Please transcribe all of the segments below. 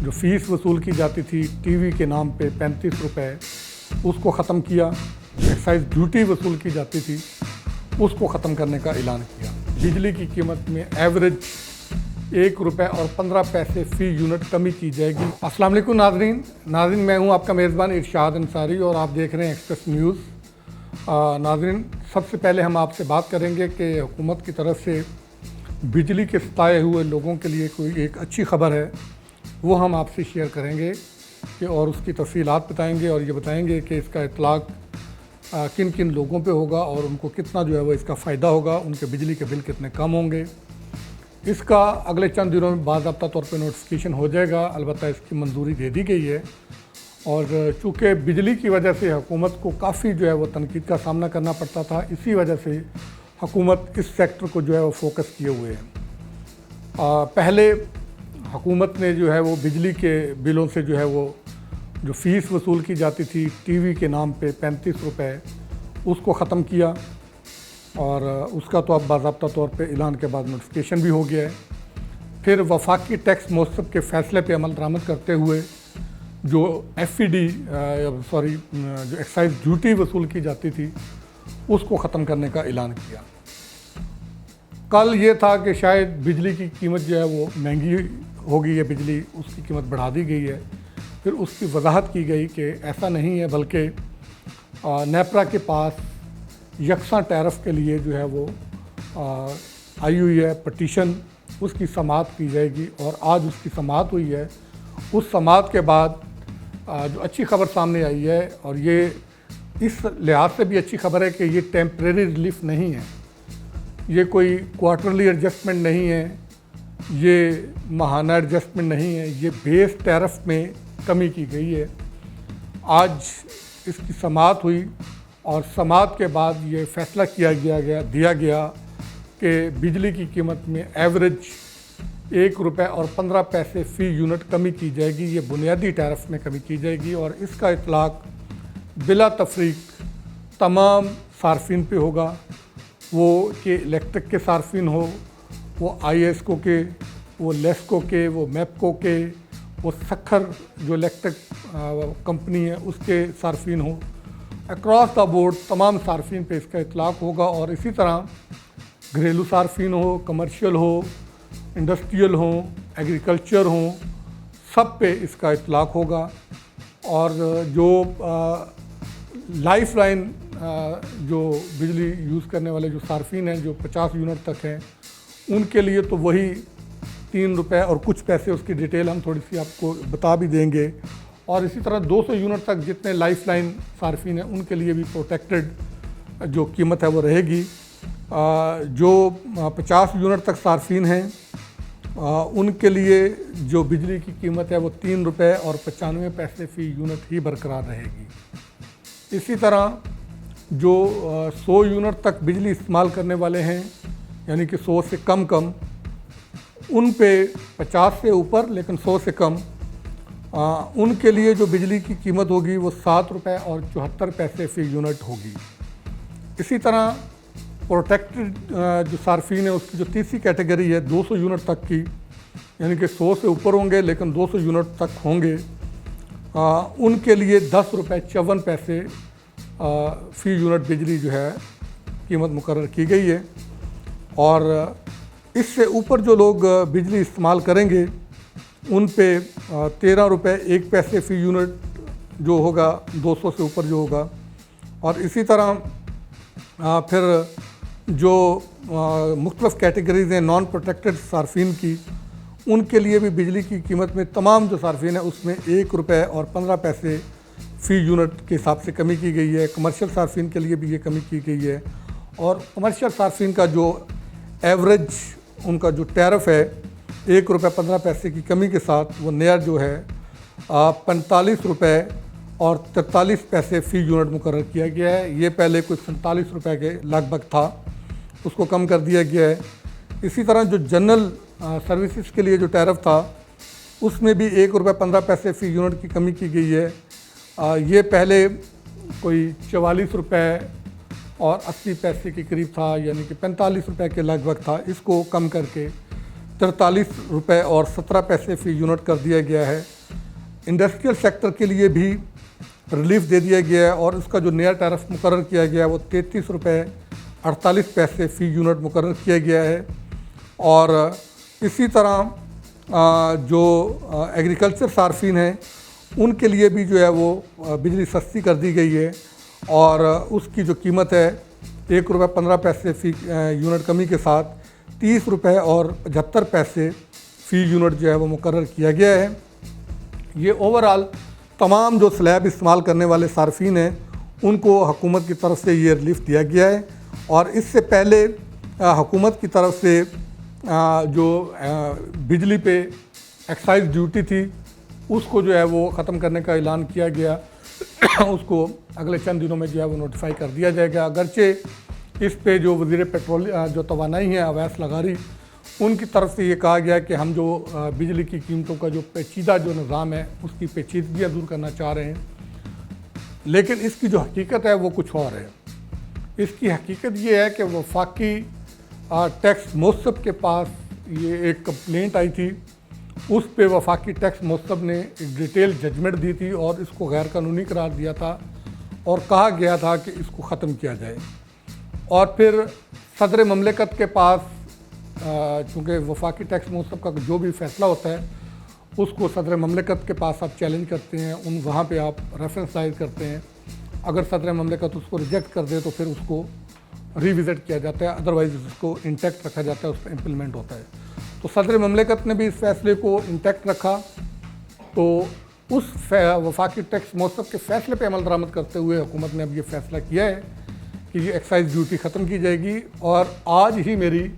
जो फ़ीस वसूल की जाती थी टीवी के नाम पे 35 रुपए, उसको ख़त्म किया। एक्साइज ड्यूटी वसूल की जाती थी, उसको ख़त्म करने का ऐलान किया। बिजली की कीमत में एवरेज 1 रुपये और 15 पैसे फ़ी यूनिट कमी की जाएगी। अस्सलाम वालेकुम नाज़रीन, मैं हूं आपका मेज़बान इरशाद अंसारी और आप देख रहे हैं एक्सप्रेस न्यूज़। नाज़रीन, सबसे पहले हम आपसे बात करेंगे कि हुकूमत की तरफ से बिजली के सताए हुए लोगों के लिए कोई एक अच्छी खबर है, वो हम आपसे शेयर करेंगे कि और उसकी तफसीलात बताएंगे और ये बताएंगे कि इसका इतलाक़ किन किन लोगों पे होगा और उनको कितना जो है वो इसका फ़ायदा होगा, उनके बिजली के बिल कितने कम होंगे। इसका अगले चंद दिनों में बाज़ाब्ता तौर पे नोटिफिकेशन हो जाएगा। अलबत्ता इसकी मंजूरी दे दी गई है और चूँकि बिजली की वजह से हुकूमत को काफ़ी जो है वो तनकीद का सामना करना पड़ता था, इसी वजह से हुकूमत इस सेक्टर को जो है वो फोकस किए हुए है। पहले हुकूमत ने जो है वो बिजली के बिलों से जो है वो जो फ़ीस वसूल की जाती थी टीवी के नाम पे 35 रुपए, उसको ख़त्म किया और उसका तो अब बाज़ाब्ता तौर पे ऐलान के बाद नोटिफिकेशन भी हो गया है। फिर वफाकी टैक्स महोत्सव के फ़ैसले पे अमल दरामद करते हुए जो जो एक्साइज ड्यूटी वसूल की जाती थी, उसको ख़त्म करने का ऐलान किया। कल ये था कि शायद बिजली की कीमत जो है वो महंगी हो गई है, बिजली उसकी कीमत बढ़ा दी गई है। फिर उसकी वजाहत की गई कि ऐसा नहीं है, बल्कि नेपरा के पास यकसा टैरिफ के लिए जो है वो आई हुई है पटिशन, उसकी समाअत की जाएगी और आज उसकी समाअत हुई है। उस समाअत के बाद जो अच्छी खबर सामने आई है, और ये इस लिहाज से भी अच्छी खबर है कि ये टेम्परेरी रिलीफ नहीं है, ये कोई क्वार्टरली एडजस्टमेंट नहीं है, ये माहाना एडजस्टमेंट नहीं है, ये बेस टैरिफ में कमी की गई है। आज इसकी समाअत हुई और समाअत के बाद ये फ़ैसला दिया गया कि बिजली की कीमत में एवरेज 1 रुपये और 15 पैसे फ़ी यूनिट कमी की जाएगी। ये बुनियादी टैरिफ में कमी की जाएगी और इसका इतलाक़ बिला तफरीक तमाम सार्फिन पे होगा, वो कि इलेक्ट्रिक के सार्फिन हो, वो IESCO के, वो लेस्को के, वो MEPCO के, वो सखर जो इलेक्ट्रिक कंपनी है उसके सार्फिन हो, अक्रॉस द बोर्ड तमाम सार्फिन पे इसका इतलाक़ होगा। और इसी तरह घरेलू सार्फिन हो, कमर्शियल हो, इंडस्ट्रियल हो, एग्रीकल्चर हो, सब पे इसका इतलाक़ होगा। और जो लाइफ लाइन जो बिजली यूज़ करने वाले जो सार्फिन हैं, जो 50 यूनिट तक हैं, उनके लिए तो वही 3 रुपये और कुछ पैसे, उसकी डिटेल हम थोड़ी सी आपको बता भी देंगे। और इसी तरह 200 यूनिट तक जितने लाइफ लाइन सार्फिन हैं उनके लिए भी प्रोटेक्टेड जो कीमत है वो रहेगी। जो 50 यूनिट तक सार्फिन हैं उनके लिए जो बिजली की कीमत है वो 3 रुपये और 95 पैसे फ़ी यूनिट ही बरकरार रहेगी। इसी तरह जो 100 यूनिट तक बिजली इस्तेमाल करने वाले हैं, यानी कि 100 से कम उन पे 50 से ऊपर लेकिन 100 से कम, उनके लिए जो बिजली की कीमत होगी वो 7 रुपये और 74 पैसे फ़ी यूनिट होगी। इसी तरह प्रोटेक्टेड जो सार्फिन है उसकी जो तीसरी कैटेगरी है 200 यूनिट तक की, यानी कि 100 से ऊपर होंगे लेकिन 200 यूनिट तक होंगे, उनके लिए 10 रुपये 54 पैसे फ़ी यूनिट बिजली जो है कीमत मुकर्रर की गई है। और इससे ऊपर जो लोग बिजली इस्तेमाल करेंगे उन पे 13 रुपये 1 पैसे फ़ी यूनिट जो होगा 200 से ऊपर जो होगा। और इसी तरह फिर जो मुख्तलिफ़ कैटेगरीज़ हैं नॉन प्रोटेक्टेड सार्फिन की, उनके लिए भी बिजली की कीमत में तमाम जो सार्फिन है उसमें 1 रुपये और 15 पैसे फ़ी यूनिट के हिसाब से कमी की गई है। कमर्शियल सार्फिन के लिए भी ये कमी की गई है। और कमर्शियल सार्फिन का जो एवरेज उनका जो टैरिफ है 1 रुपये 15 पैसे की कमी के साथ, वो नया जो है 45 रुपये और 43 पैसे फ़ी यूनिट मुकर्रर किया गया है। ये पहले कुछ 47 रुपये के लगभग था, उसको कम कर दिया गया है। इसी तरह जो जनरल सर्विसेज के लिए जो टैरिफ था उसमें भी 1 रुपये 15 पैसे फ़ी यूनिट की कमी की गई है। ये पहले कोई 44 रुपये और 80 पैसे के करीब था, यानी कि 45 रुपये के लगभग था। इसको कम करके 43 रुपये और 17 पैसे फ़ी यूनिट कर दिया गया है। इंडस्ट्रियल सेक्टर के लिए भी रिलीफ दे दिया गया है और उसका जो नया टैरिफ मुकर्रर किया गया है वो 33 रुपये 48 पैसे फ़ी यूनिट मुकर्रर किया गया है। और इसी तरह जो एग्रीकल्चर सार्फिन हैं उनके लिए भी जो है वो बिजली सस्ती कर दी गई है और उसकी जो कीमत है 1 रुपये 15 पैसे फ़ी यूनिट कमी के साथ 30 रुपये और 75 पैसे फ़ी यूनिट जो है वो मुकर्रर किया गया है। ये ओवरऑल तमाम जो स्लैब इस्तेमाल करने वाले सार्फिन हैं उनको हुकूमत की तरफ से ये रिलीफ दिया गया है। और इससे पहले हुकूमत की तरफ से जो बिजली पे एक्साइज ड्यूटी थी उसको जो है वो ख़त्म करने का ऐलान किया गया उसको अगले चंद दिनों में जो है वो नोटिफाई कर दिया जाएगा। अगरचे इस पे जो वज़ीर पेट्रोल जो तवानाई हैं अवैस लगारी उनकी तरफ से ये कहा गया कि हम जो बिजली की कीमतों का जो पेचीदा जो निज़ाम है उसकी पेचीदगियाँ दूर करना चाह रहे हैं, लेकिन इसकी जो हकीकत है वो कुछ और है। इसकी हकीकत ये है कि वफाकी टैक्स मौसब के पास ये एक कंप्लेंट आई थी, उस पे वफाकी टैक्स मौसब ने एक डिटेल जजमेंट दी थी और इसको गैर कानूनी करार दिया था और कहा गया था कि इसको ख़त्म किया जाए। और फिर सदर ममलिकत के पास चूँकि वफाकी टैक्स मौसब का जो भी फ़ैसला होता है उसको सदर ममलिकत के पास आप चैलेंज करते हैं, वहाँ पे आप रेफरेंस दायर करते हैं। अगर सदर ममलिकत उसको रिजेक्ट कर दे तो फिर उसको रिविज़िट किया जाता है, अदरवाइज़ उसको इंटैक्ट रखा जाता है, उस पर इम्प्लीमेंट होता है। तो सदर ममलिकत ने भी इस फैसले को इंटैक्ट रखा, तो उस वफाकी टैक्स मौसब के फ़ैसले पर अमल दरामद करते हुए हुकूमत ने अब ये फ़ैसला किया है कि ये एक्साइज ड्यूटी ख़त्म की जाएगी। और आज ही मेरी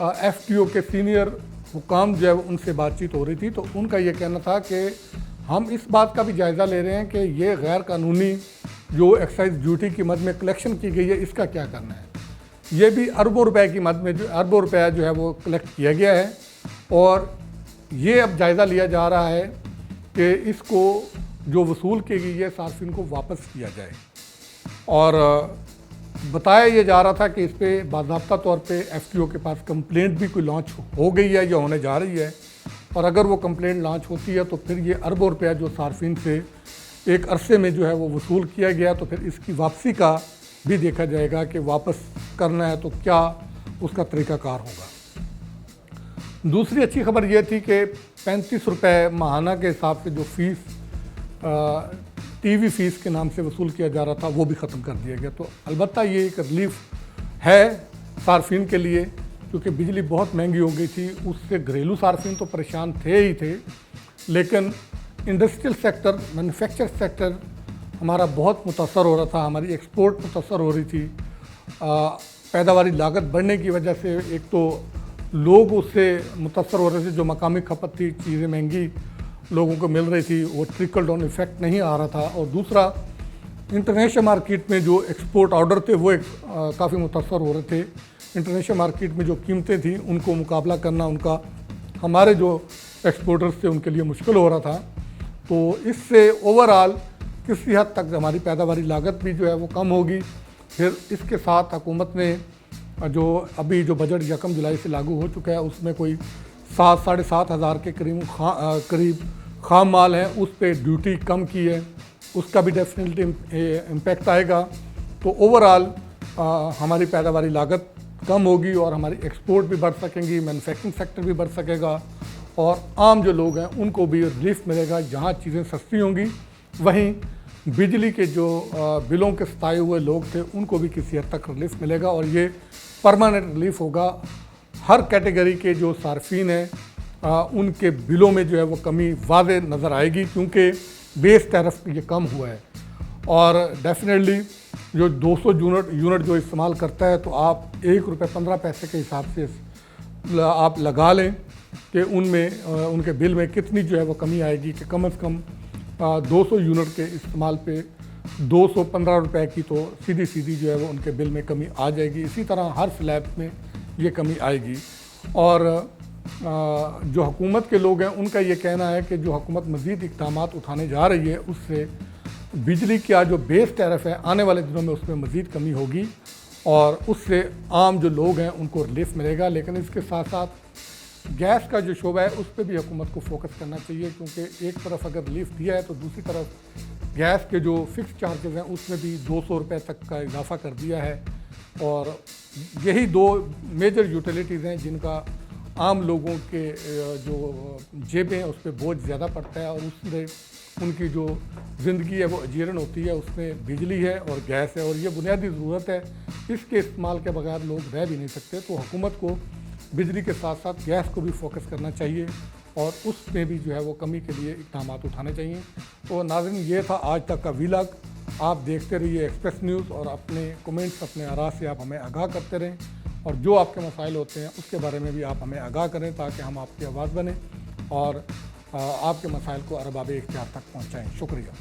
FTO के सीनियर हुकाम जो है उनसे बातचीत हो रही थी, तो उनका ये कहना था कि हम इस बात का भी जायज़ा ले रहे हैं कि ये गैर कानूनी जो एक्साइज ड्यूटी की मद में कलेक्शन की गई है इसका क्या करना है। ये भी अरबों रुपए की मद में जो अरबों रुपया जो है वो कलेक्ट किया गया है और ये अब जायज़ा लिया जा रहा है कि इसको जो वसूल की गई है सार्फिन को वापस किया जाए। और बताया ये जा रहा था कि इस पर बाज़ाब्ता तौर पे FTO के पास कंप्लेंट भी कोई लॉन्च हो गई है या होने जा रही है, और अगर वो कंप्लेंट लॉन्च होती है तो फिर ये अरबों रुपया जो सार्फिन से एक अरसे में जो है वो वसूल किया गया, तो फिर इसकी वापसी का भी देखा जाएगा कि वापस करना है तो क्या उसका तरीक़ाकार होगा। दूसरी अच्छी खबर ये थी कि 35 रुपये माहाना के हिसाब से जो फ़ीस TV फ़ीस के नाम से वसूल किया जा रहा था वो भी ख़त्म कर दिया गया। तो अलबत्ता ये एक रिलीफ है सार्फिन के लिए, क्योंकि बिजली बहुत महंगी हो गई थी, उससे घरेलू सार्फिन तो परेशान थे ही थे, लेकिन इंडस्ट्रियल सेक्टर, मैन्युफैक्चर सेक्टर हमारा बहुत मुतासर हो रहा था, हमारी एक्सपोर्ट मुतासर हो रही थी। पैदावारी लागत बढ़ने की वजह से एक तो लोग उससे मुतासर हो रहे थे, जो मकामी खपत थी, चीज़ें महंगी लोगों को मिल रही थी, वो ट्रिकल डाउन इफेक्ट नहीं आ रहा था। और दूसरा, इंटरनेशनल मार्केट में जो एक्सपोर्ट ऑर्डर थे वो काफ़ी मुतासर हो रहे थे। इंटरनेशनल मार्केट में जो कीमतें थी उनको मुकाबला करना उनका हमारे जो एक्सपोर्टर्स थे उनके लिए मुश्किल हो रहा था। तो इससे ओवरऑल किसी हद तक हमारी पैदावारी लागत भी जो है वो कम होगी। फिर इसके साथ हुकूमत ने जो अभी जो बजट 1 जुलाई से लागू हो चुका है उसमें कोई 7 साढ़े 7 हज़ार के करीब खाम माल है, उस पर ड्यूटी कम की है, उसका भी डेफिनेटली इम्पैक्ट आएगा। तो ओवरऑल हमारी पैदावारी लागत कम होगी और हमारी एक्सपोर्ट भी बढ़ सकेंगी, मैन्युफैक्चरिंग सेक्टर भी बढ़ सकेगा और आम जो लोग हैं उनको भी रिलीफ मिलेगा। जहाँ चीज़ें सस्ती होंगी वहीं बिजली के जो बिलों के सताए हुए लोग थे उनको भी किसी हद तक रिलीफ मिलेगा और ये परमानेंट रिलीफ होगा। हर कैटेगरी के जो सार्फिन हैं उनके बिलों में जो है वो कमी वाज़ेह नज़र आएगी, क्योंकि बेस टैरिफ ये कम हुआ है। और डेफिनेटली जो 200 यूनिट जो इस्तेमाल करता है तो आप 1 रुपये 15 पैसे के हिसाब से आप लगा लें कि उनमें उनके बिल में कितनी जो है वो कमी आएगी कि कम से कम 200 यूनिट के इस्तेमाल पे 215 रुपये की तो सीधी जो है वो उनके बिल में कमी आ जाएगी। इसी तरह हर स्लैब में ये कमी आएगी। और जो हुकूमत के लोग हैं उनका ये कहना है कि जो हुकूमत मज़ीद इक़दाम उठाने जा रही है उससे बिजली का जो बेस टैरिफ है आने वाले दिनों में उसमें मज़ीद कमी होगी और उससे आम जो लोग हैं उनको रिलीफ मिलेगा। लेकिन इसके साथ साथ गैस का जो शोबा है उस पर भी हुकूमत को फोकस करना चाहिए, क्योंकि एक तरफ अगर रिलीफ दिया है तो दूसरी तरफ गैस के जो फिक्स चार्जेस हैं उसमें भी 200 रुपये तक का इजाफा कर दिया है। और यही दो मेजर यूटिलिटीज़ हैं जिनका आम लोगों के जो जेबें हैं उस पर बोझ ज़्यादा पड़ता है, और उसमें उनकी जो ज़िंदगी है वो अजीरन होती है। उसमें बिजली है और गैस है, और ये बुनियादी ज़रूरत है, इसके इस्तेमाल के बगैर लोग रह भी नहीं सकते। तो हुकूमत को बिजली के साथ साथ गैस को भी फोकस करना चाहिए और उसमें भी जो है वो कमी के लिए इक़दाम उठाने चाहिए। तो नाज़रीन, ये था आज तक का व्लॉग। आप देखते रहिए एक्सप्रेस न्यूज़ और अपने कमेंट्स, अपने आरा से आप हमें आगाह करते रहें, और जो आपके मसाइल होते हैं उसके बारे में भी आप हमें आगाह करें ताकि हम आपकी आवाज़ बने और आपके मसाइल को अरबाब इख्तियार तक पहुँचाएँ। शुक्रिया।